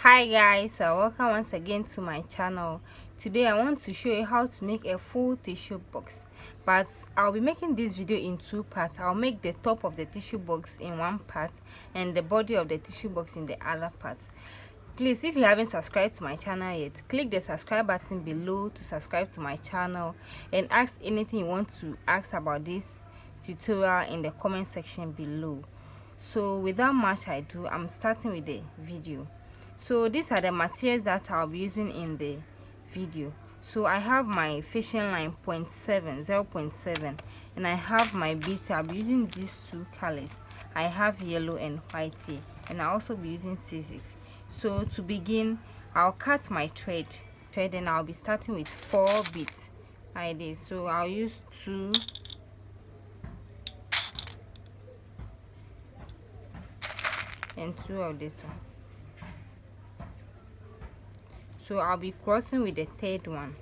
Hi guys, so welcome once again to my channel. Today I want to show you how to make a full tissue box, but I'll be making this video in two parts. I'll make the top of the tissue box in one part and the body of the tissue box in the other part. Please, if you haven't subscribed to my channel yet, click the subscribe button below to subscribe to my channel and ask anything you want to ask about this tutorial in the comment section below. So without much ado, I'm starting with the video. So these are the materials that I'll be using in the video. So I have my fishing line 0.7, and I have my beads. I'll be using these two colors. I have yellow and white here, and I'll also be using scissors. So to begin, I'll cut my thread and I'll be starting with 4 beads like this. So I'll use 2 and 2 of this one. So I'll be crossing with the third one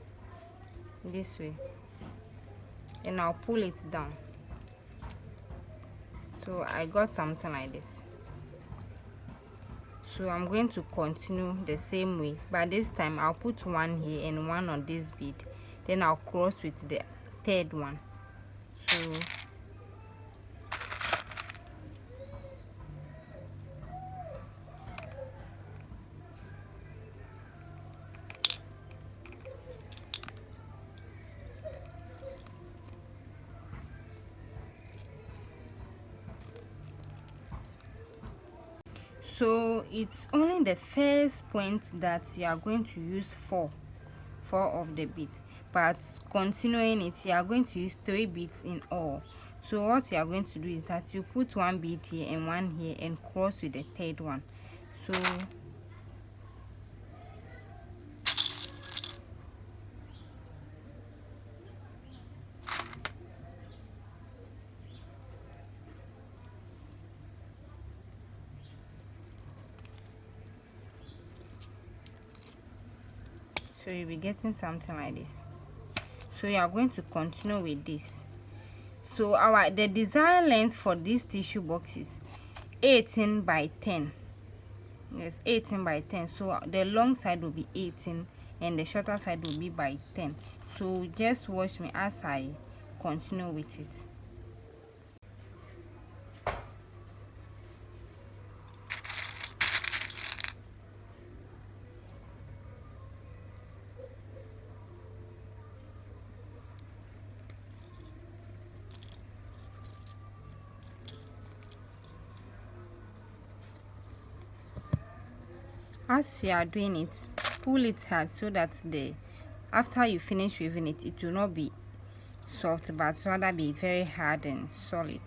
this way, and I'll pull it down. So I got something like this. So I'm going to continue the same way, but this time I'll put one here and one on this bead, then I'll cross with the third one. So it's only the first point that you are going to use four of the beads, but continuing it, you are going to use 3 beads in all. So what you are going to do is that you put one bead here and one here and cross with the third one. So you'll be getting something like this. So you are going to continue with this. So the design length for this tissue box is 18 by 10. Yes, 18 by 10. So the long side will be 18 and the shorter side will be by 10. So just watch me as I continue with it. As you are doing it, pull it hard so that after you finish weaving it, it will not be soft but rather be very hard and solid.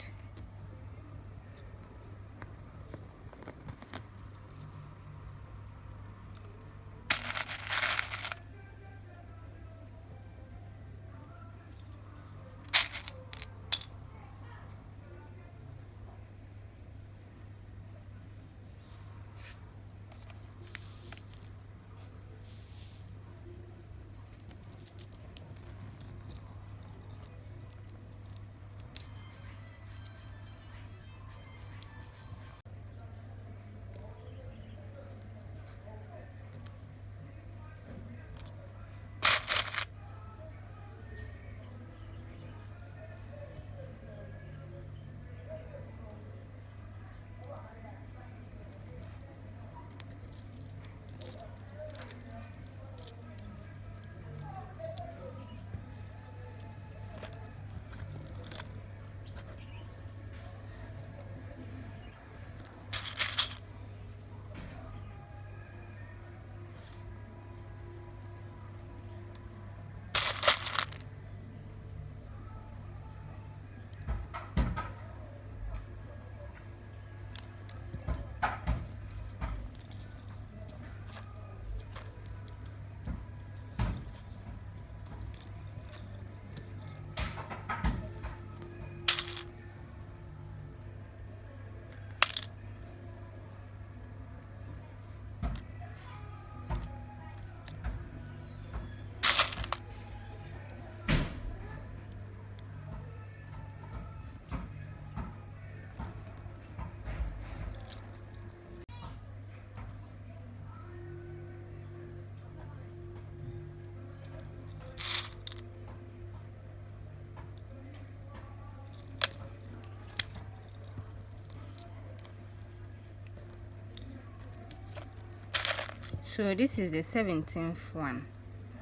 So this is the 17th one.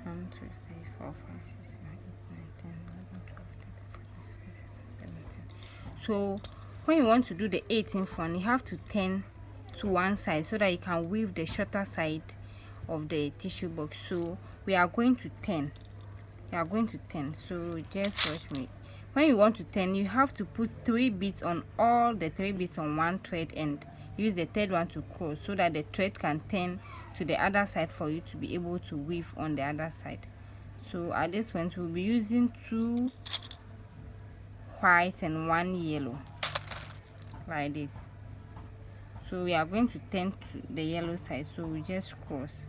1, 2, 3, 4, 5, 6, 7, 8, 9, 10, 11, 12, 13, 14, 15, 16, 17. So when you want to do the 18th one, you have to turn to one side so that you can weave the shorter side of the tissue box. So we are going to turn. So just watch me. When you want to turn, you have to put 3 beads on all the 3 beads on one thread and use the third one to cross so that the thread can turn to the other side for you to be able to weave on the other side. So at this point we'll be using 2 white and 1 yellow like this. So we are going to turn to the yellow side, so we just cross.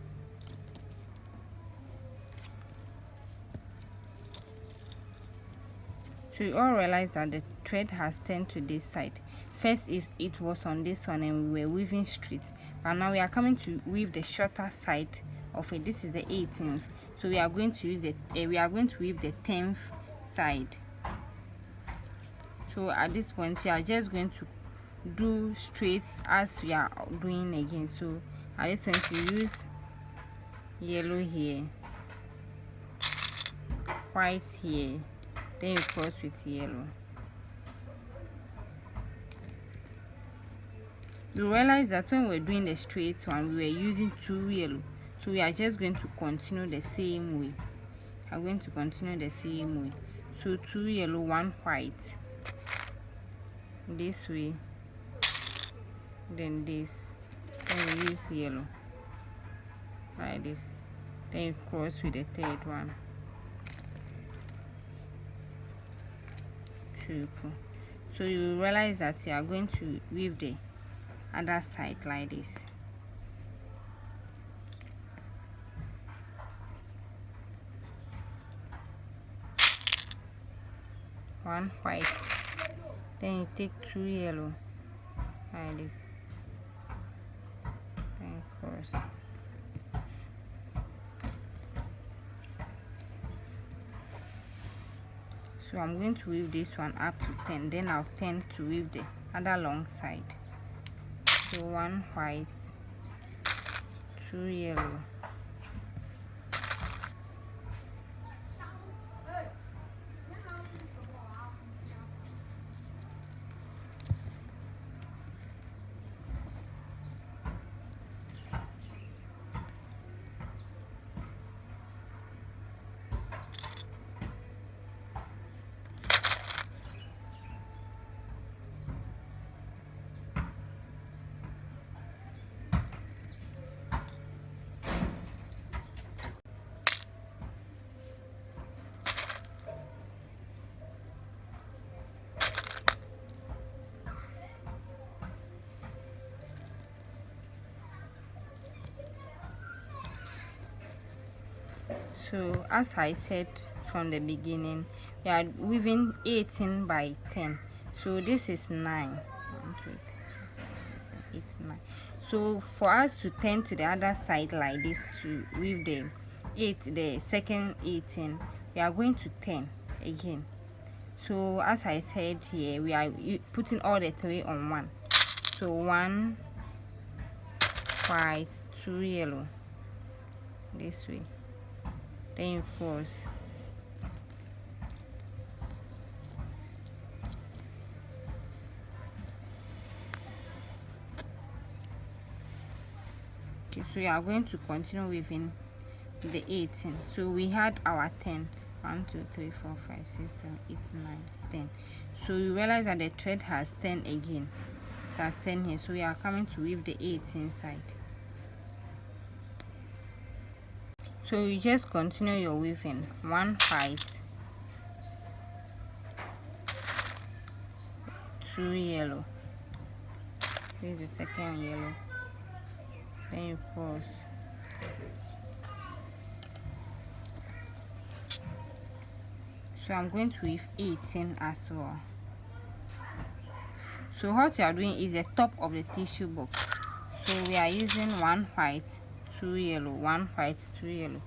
So you all realize that the thread has turned to this side. First it was on this one and we were weaving straight, but now we are coming to weave the shorter side of it. This is the 18th, so we are going to use it. We are going to weave the 10th side. So at this point you are just going to do straight as we are doing again. So at this point you use yellow here, white here, then you cross with yellow. You realize that when we're doing the straight one, we were using 2 yellow, so we are just going to continue the same way. I'm going to continue the same way. So 2 yellow, 1 white, this way, then this, then we use yellow like this, then you cross with the third one. Super. So you realize that you are going to weave the other side like this. One white, then you take 2 yellow like this, then cross. So I'm going to weave this one up to 10, then I'll turn to weave the other long side. So 1 white, 2 yellow, so as I said from the beginning, we are weaving 18 by 10. So this is 9. 1, 2, 3, 4, 5, 6, 7, 8, 9. So for us to turn to the other side like this to weave the second 18, we are going to turn again. So as I said here, we are putting all the 3 on one. So 1 white, 2 yellow, this way, then you cross. Okay, so we are going to continue weaving the 18. So we had our 10. 1, 2, 3, 4, 5, 6, 7, 8, 9, 10. So you realize that the thread has 10 again. It has 10 here, so we are coming to weave the 18 side. So you just continue your weaving. 1 white, 2 yellow, this is the second yellow, then you cross. So I'm going to weave 18 as well. So what you are doing is the top of the tissue box. So we are using 1 white, 2 yellow, 1 white, 2 yellow.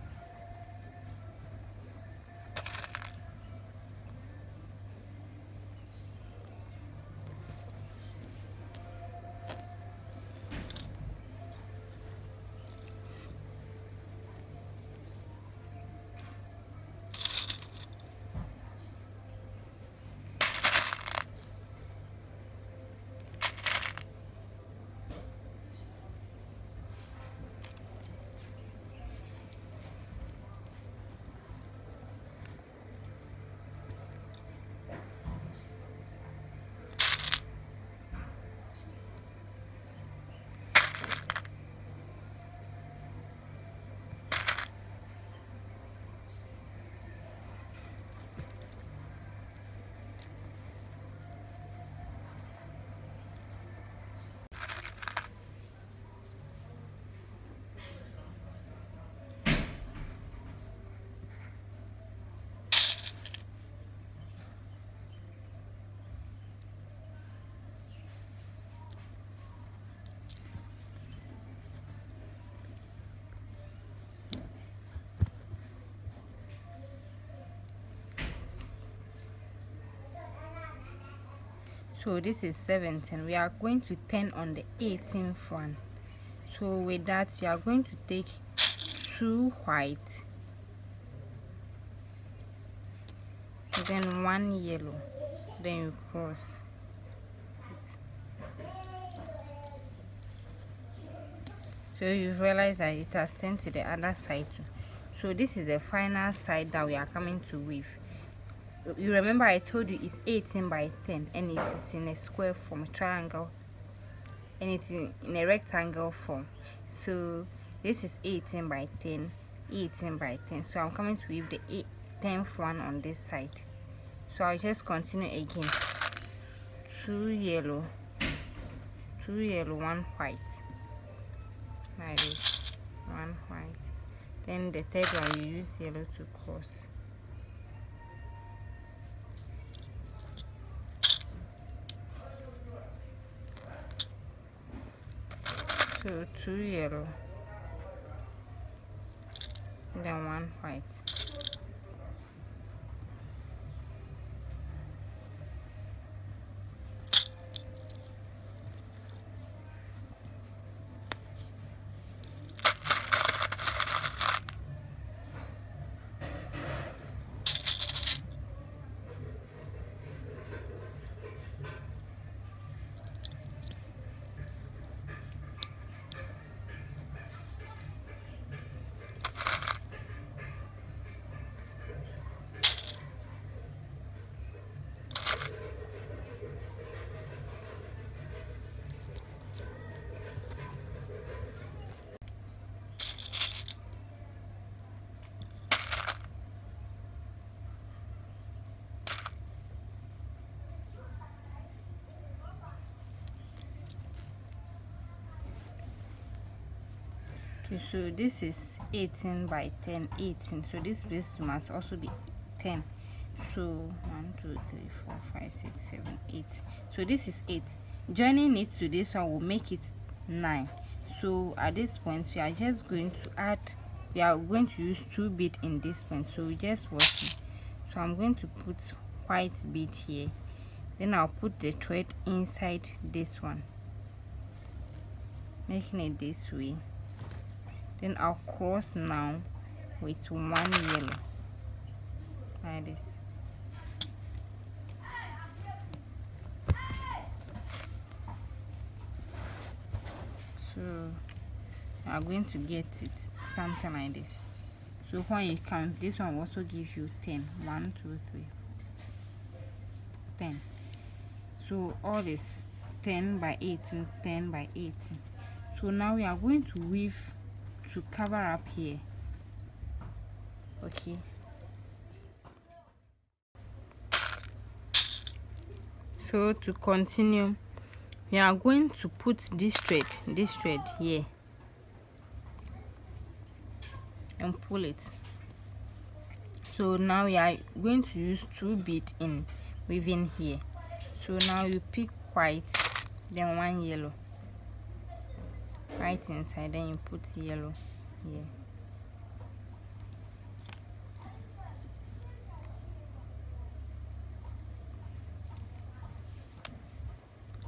So this is 17. We are going to turn on the 18th one. So with that, you are going to take 2 white, then 1 yellow, then you cross. So you realize that it has turned to the other side too. So this is the final side that we are coming to weave. You remember I told you it's 18 by 10 and it is in a square form, a triangle, and it's in a rectangle form. So this is 18 by 10, 18 by 10. So I'm coming to weave the 10th one on this side. So I'll just continue again. 2 yellow, 1 white, like this, 1 white. Then the third one you use yellow to cross. So 2 yellow, then 1 white. Okay, so this is 18 by 10, 18. So this base must also be 10. So 1, 2, 3, 4, 5, 6, 7, 8. So this is 8. Joining it to this one will make it 9. So at this point we are just going to add, we are going to use 2 beads in this point. So we just working. So I'm going to put white bead here. Then I'll put the thread inside this one, making it this way. Then I'll cross now with 1 yellow, like this. So you are going to get it something like this. So when you count, this one will also give you 10. 1, 2, 3, 10. So all is 10 by 18, 10 by 18. So now we are going to weave to cover up here. Okay, so to continue, we are going to put this thread here and pull it. So now we are going to use 2 beads in weaving here. So now you pick white, then 1 yellow, white inside, then you put yellow here.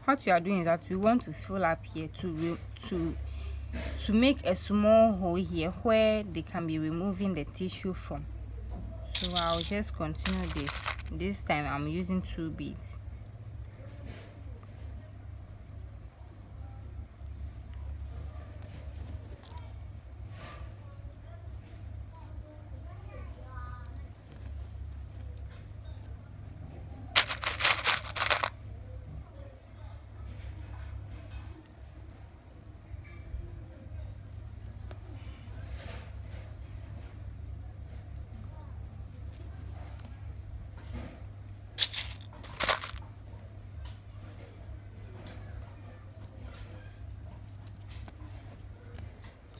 What we are doing is that we want to fill up here to make a small hole here where they can be removing the tissue from. So I'll just continue this time I'm using 2 beads.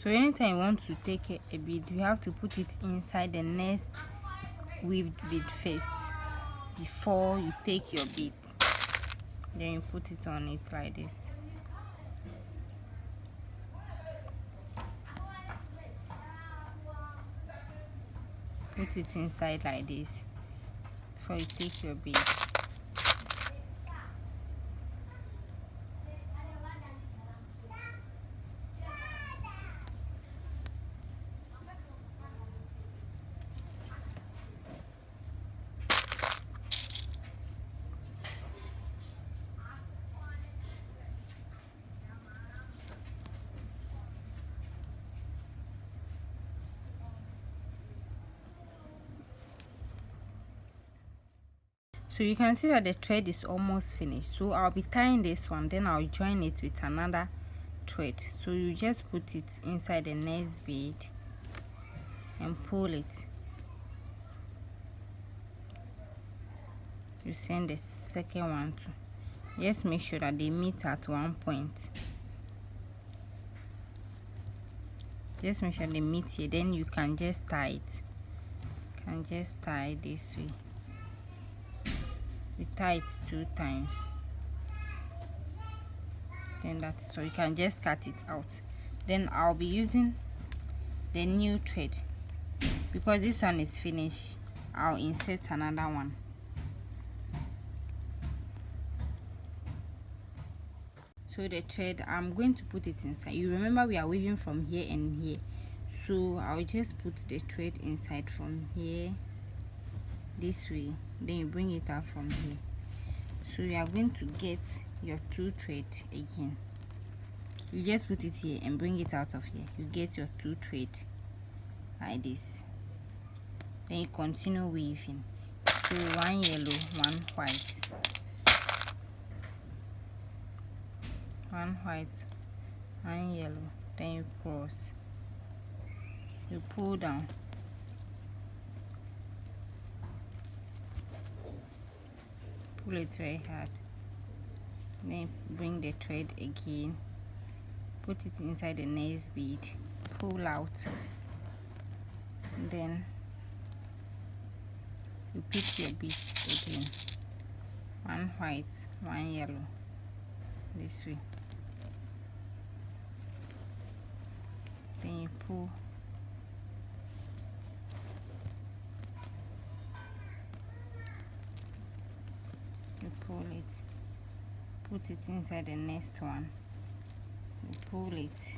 So anytime you want to take a bead, you have to put it inside the next weaved bead first before you take your bead. Then you put it on it like this. Put it inside like this before you take your bead. So you can see that the thread is almost finished. So I'll be tying this one, then I'll join it with another thread. So you just put it inside the next bead and pull it. You send the second one to, just make sure that they meet at one point. Just make sure they meet here, then you can just tie it. You can just tie this way. You tie it 2 times, then that's so you can just cut it out. Then I'll be using the new thread because this one is finished. I'll insert another one. So the thread, I'm going to put it inside. You remember we are weaving from here and here, so I'll just put the thread inside from here this way, then you bring it out from here. So you are going to get your 2 thread again. You just put it here and bring it out of here. You get your 2 thread like this, then you continue weaving. So 1 yellow, 1 white, 1 white, 1 yellow, then you cross, you pull down, pull it very hard, then bring the thread again, put it inside the next bead, pull out, then repeat your beads again. 1 white, 1 yellow, this way, then you pull, it, put it inside the next one, you pull it,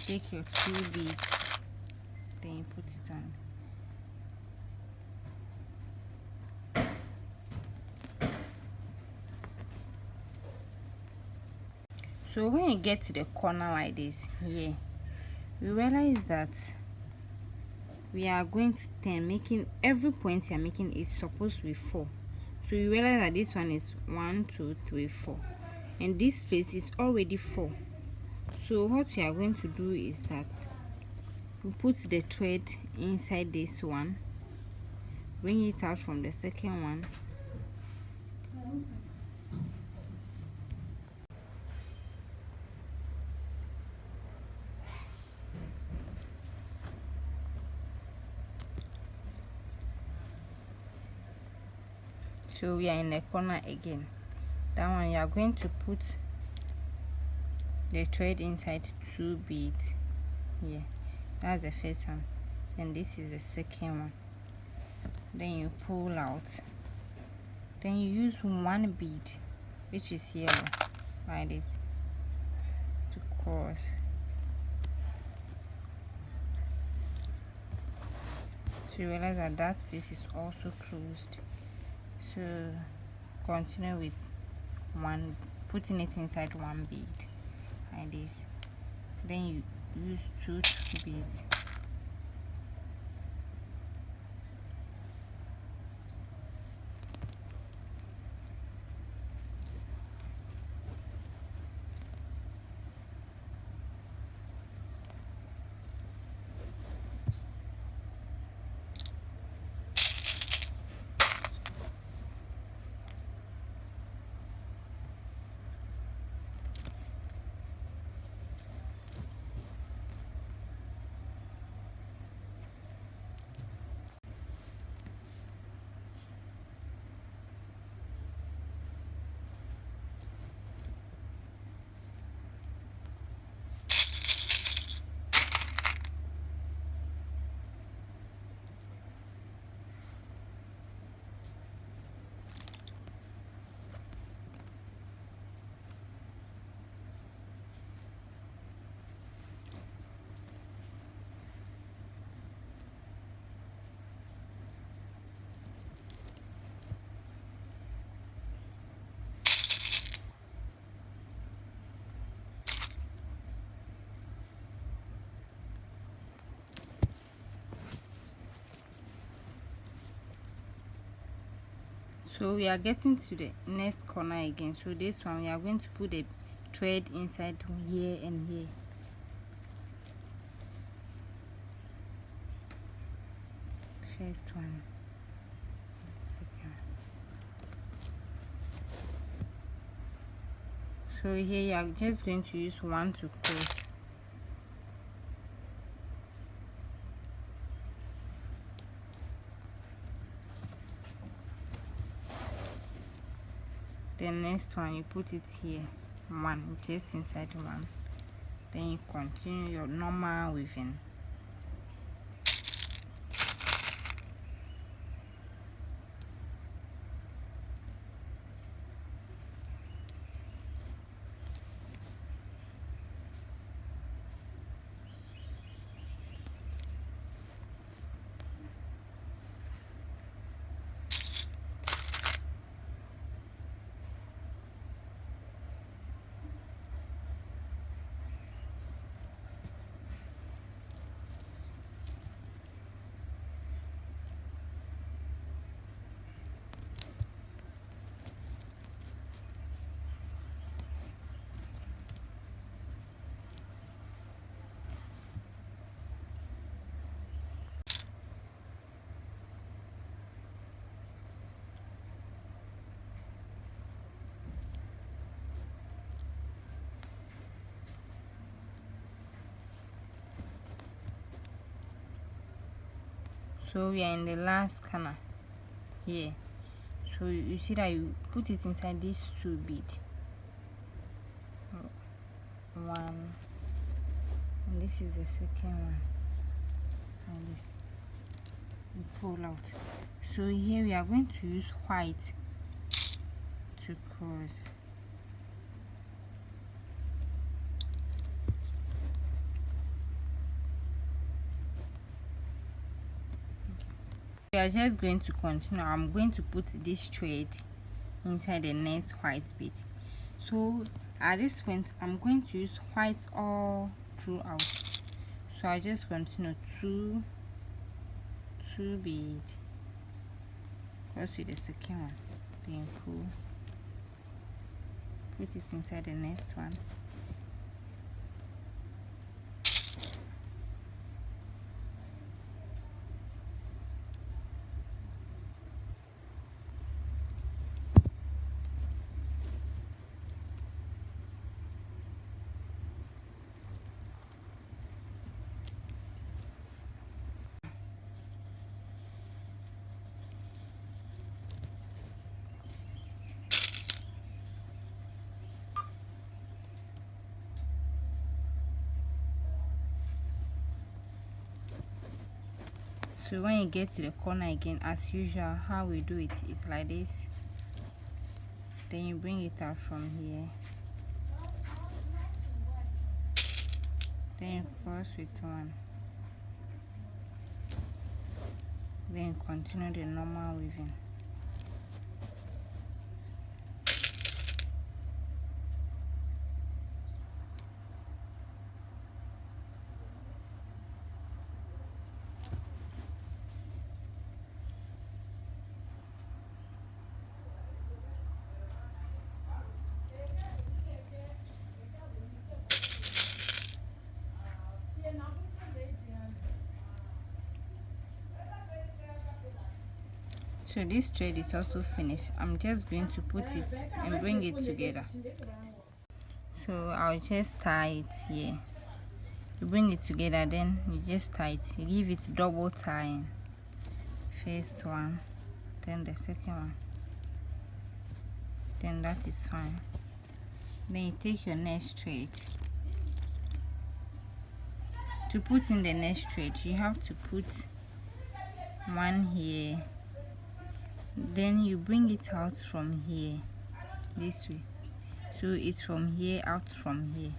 take your 2 beads, then you put it on. So when you get to the corner like this here, you realize that we are going to turn, making every point you are making is supposed to be 4. So you realize that this one is 1 2 3 4, and this space is already 4. So what we are going to do is that we put the thread inside this one, bring it out from the second one, so we are in the corner again. That one you are going to put the thread inside 2 beads here. That's the first one, and this is the second one. Then you pull out, then you use 1 bead, which is yellow, like this, to cross. So you realize that that space is also closed. So continue with 1, putting it inside 1 bead like this, then you use 2 beads, So we are getting to the next corner again. So this one we are going to put the thread inside here and here. First one, second one. So here you are just going to use one to close. The next one you put it here, one just inside one, then you continue your normal weaving. So we are in the last corner here. So you see that you put it inside these two beads, one, and this is the second one, and this you pull out. So here we are going to use white to cross. We are just going to continue. I'm going to put this thread inside the next white bead. So at this point I'm going to use white all throughout. So I just continue two bead, cross with the second one, then pull, put it inside the next one. So when you get to the corner again, as usual, how we do it is like this. Then you bring it out from here. Then you cross with one. Then you continue the normal weaving. So this thread is also finished. I'm just going to put it and bring it together. So I'll just tie it here. You bring it together, then you just tie it. You give it double tying. First one, then the second one. Then that is fine. Then you take your next thread. To put in the next thread, you have to put one here. Then you bring it out from here this way. So it's from here out from here.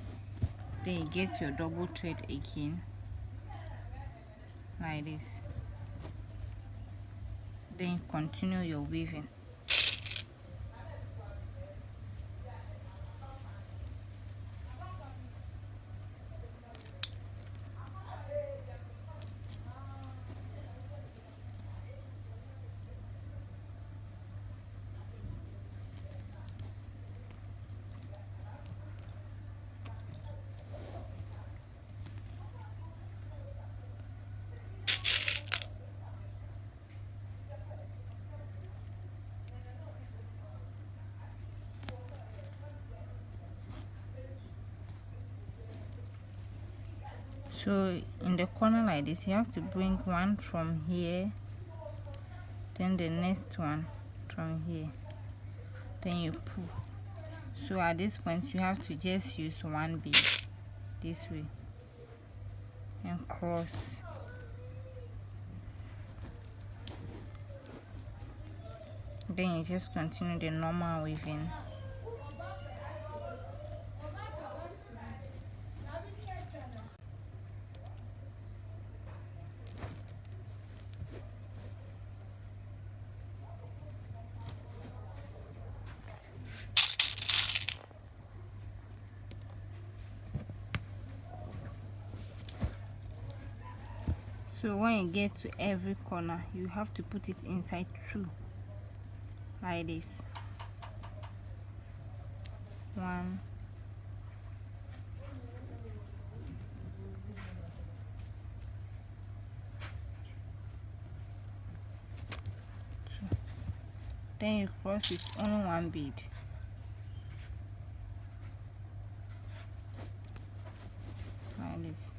Then you get your double thread again like this. Then continue your weaving. So in the corner like this, you have to bring one from here, then the next one from here, then you pull. So at this point you have to just use one bead this way and cross. Then you just continue the normal weaving. So when you get to every corner, you have to put it inside two, like this. One, two. Then you cross with only one bead. Like this.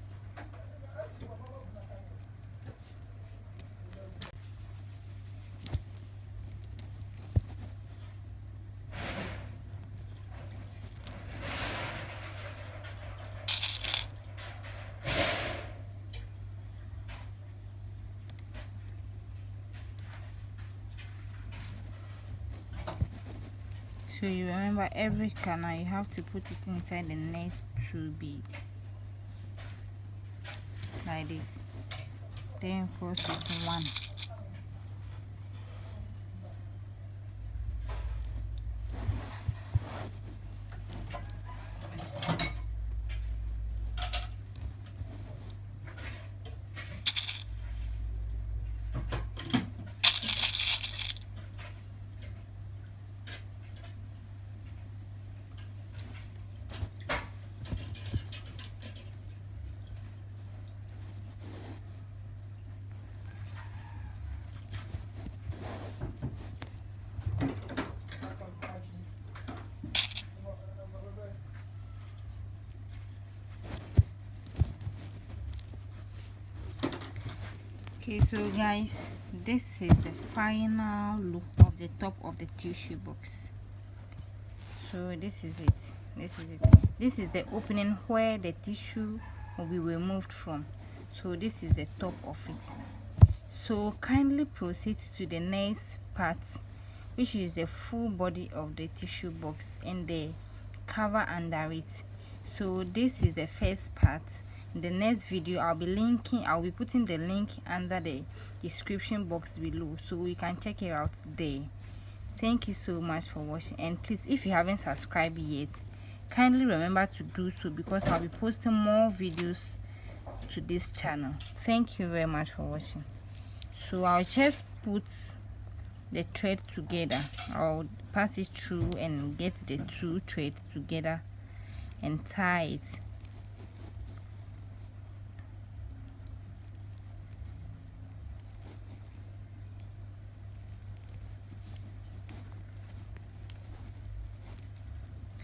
So you remember every corner you have to put it inside the next two beads, like this. Then cross with one. Okay, so guys, this is the final look of the top of the tissue box. So this is it. This is the opening where the tissue will be removed from. So this is the top of it. So kindly proceed to the next part, which is the full body of the tissue box and the cover under it. So this is the first part. In the next video I'll be putting the link under the description box below, so you can check it out there. Thank you so much for watching, and please, if you haven't subscribed yet, kindly remember to do so, because I'll be posting more videos to this channel. Thank you very much for watching. So I'll just put the thread together. I'll pass it through and get the two threads together and tie it.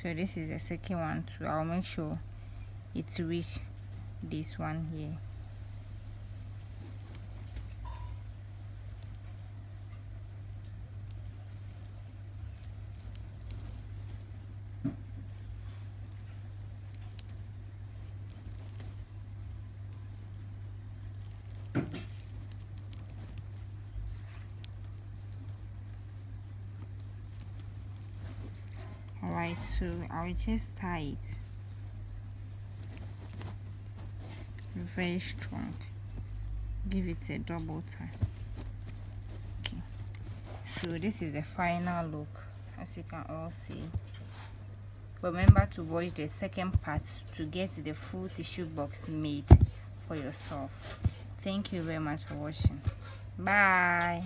So this is the second one too. I'll make sure it's reach this one here. Alright, so I'll just tie it very strong. Give it a double tie. Okay, so this is the final look, as you can all see. Remember to watch the second part to get the full tissue box made for yourself. Thank you very much for watching. Bye.